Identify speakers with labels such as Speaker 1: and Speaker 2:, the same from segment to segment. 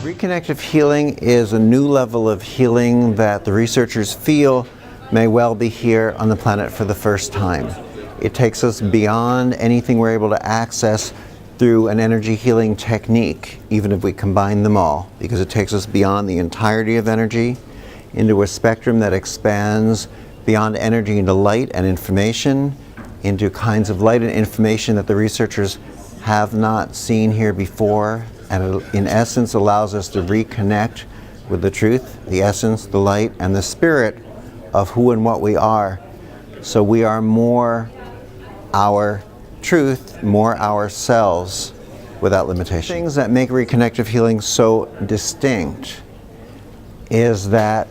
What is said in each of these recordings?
Speaker 1: Reconnective healing is a new level of healing that the researchers feel may well be here on the planet for the first time. It takes us beyond anything we're able to access through an energy healing technique, even if we combine them all, because it takes us beyond the entirety of energy into a spectrum that expands beyond energy into light and information, into kinds of light and information that the researchers have not seen here before, and in essence allows us to reconnect with the truth, the essence, the light, and the spirit of who and what we are. So we are more our truth, more ourselves, without limitation. Things that make reconnective healing so distinct is that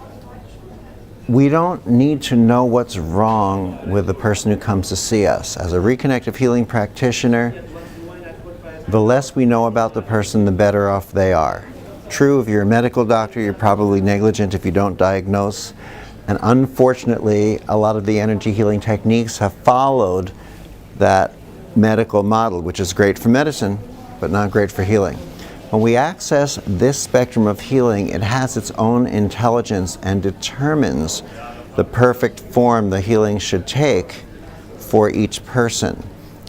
Speaker 1: we don't need to know what's wrong with the person who comes to see us. As a reconnective healing practitioner, the less we know about the person, the better off they are. True, if you're a medical doctor, you're probably negligent if you don't diagnose. And unfortunately, a lot of the energy healing techniques have followed that medical model, which is great for medicine, but not great for healing. When we access this spectrum of healing, it has its own intelligence and determines the perfect form the healing should take for each person.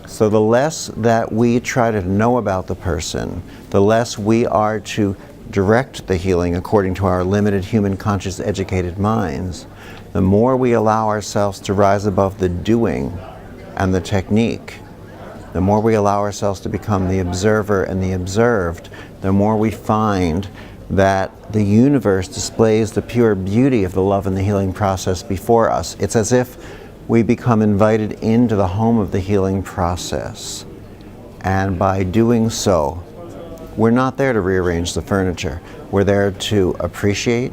Speaker 1: So the less that we try to know about the person, the less we are to direct the healing according to our limited human conscious educated minds, the more we allow ourselves to rise above the doing and the technique, the more we allow ourselves to become the observer and the observed, the more we find that the universe displays the pure beauty of the love and the healing process before us. It's as if we become invited into the home of the healing process. And by doing so, we're not there to rearrange the furniture. We're there to appreciate,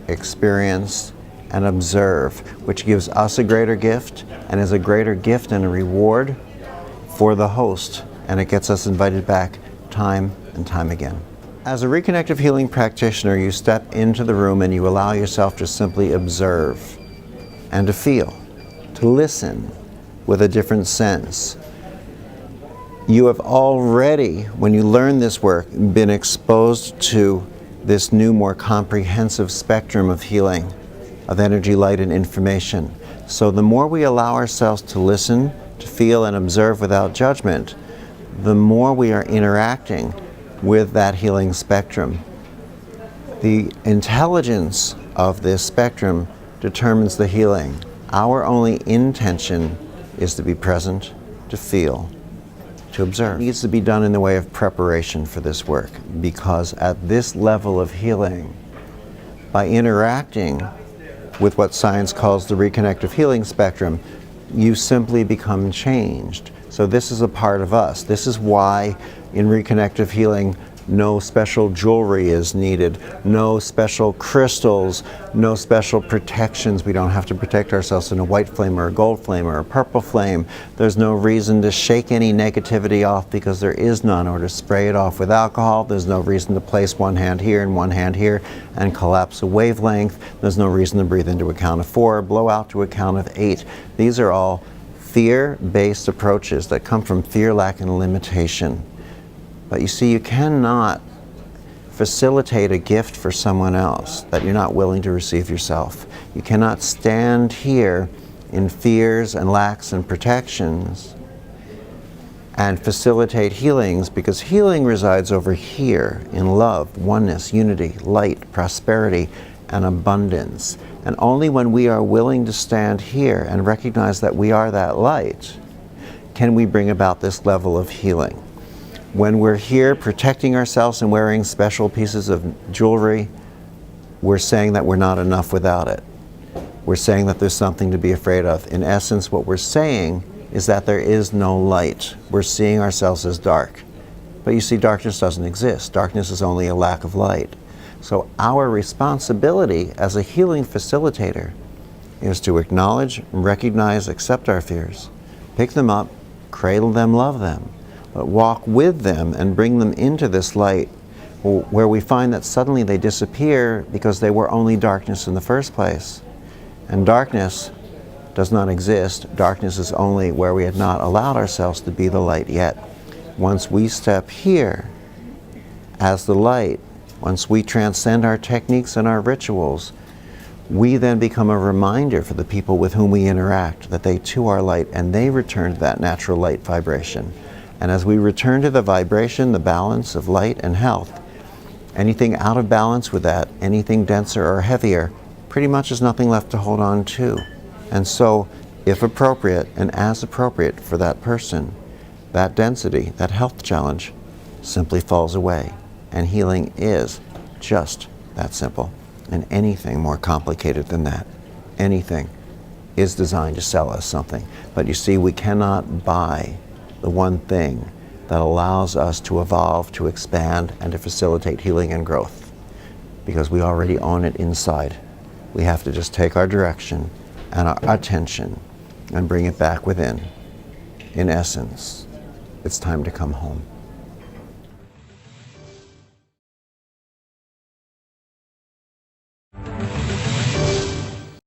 Speaker 1: experience, and observe, which gives us a greater gift and is a greater gift and a reward for the host. And it gets us invited back time and time again. As a reconnective healing practitioner, you step into the room and you allow yourself to simply observe and to feel, to listen with a different sense. You have already, when you learn this work, been exposed to this new, more comprehensive spectrum of healing, of energy, light, and information. So the more we allow ourselves to listen, to feel, and observe without judgment, the more we are interacting with that healing spectrum. The intelligence of this spectrum determines the healing. Our only intention is to be present, to feel, to observe. It needs to be done in the way of preparation for this work, because at this level of healing, by interacting with what science calls the reconnective healing spectrum, you simply become changed. So this is a part of us. This is why in reconnective healing, no special jewelry is needed, no special crystals, no special protections. We don't have to protect ourselves in a white flame or a gold flame or a purple flame. There's no reason to shake any negativity off, because there is none, or to spray it off with alcohol. There's no reason to place one hand here and one hand here and collapse a wavelength. There's no reason to breathe into a count of 4, blow out to a count of 8. These are all fear-based approaches that come from fear, lack, and limitation. But you see, you cannot facilitate a gift for someone else that you're not willing to receive yourself. You cannot stand here in fears and lacks and protections and facilitate healings, because healing resides over here in love, oneness, unity, light, prosperity, and abundance. And only when we are willing to stand here and recognize that we are that light can we bring about this level of healing. When we're here protecting ourselves and wearing special pieces of jewelry, we're saying that we're not enough without it. We're saying that there's something to be afraid of. In essence, what we're saying is that there is no light. We're seeing ourselves as dark. But you see, darkness doesn't exist. Darkness is only a lack of light. So our responsibility as a healing facilitator is to acknowledge, recognize, accept our fears, pick them up, cradle them, love them, but walk with them and bring them into this light, where we find that suddenly they disappear because they were only darkness in the first place. And darkness does not exist. Darkness is only where we had not allowed ourselves to be the light yet. Once we step here as the light, once we transcend our techniques and our rituals, we then become a reminder for the people with whom we interact that they too are light, and they return to that natural light vibration. And as we return to the vibration, the balance of light and health, anything out of balance with that, anything denser or heavier, pretty much is nothing left to hold on to. And so, if appropriate and as appropriate for that person, that density, that health challenge, simply falls away. And healing is just that simple. And anything more complicated than that, anything, is designed to sell us something. But you see, we cannot buy the one thing that allows us to evolve, to expand, and to facilitate healing and growth, because we already own it inside. We have to just take our direction and our attention and bring it back within. In essence, it's time to come home.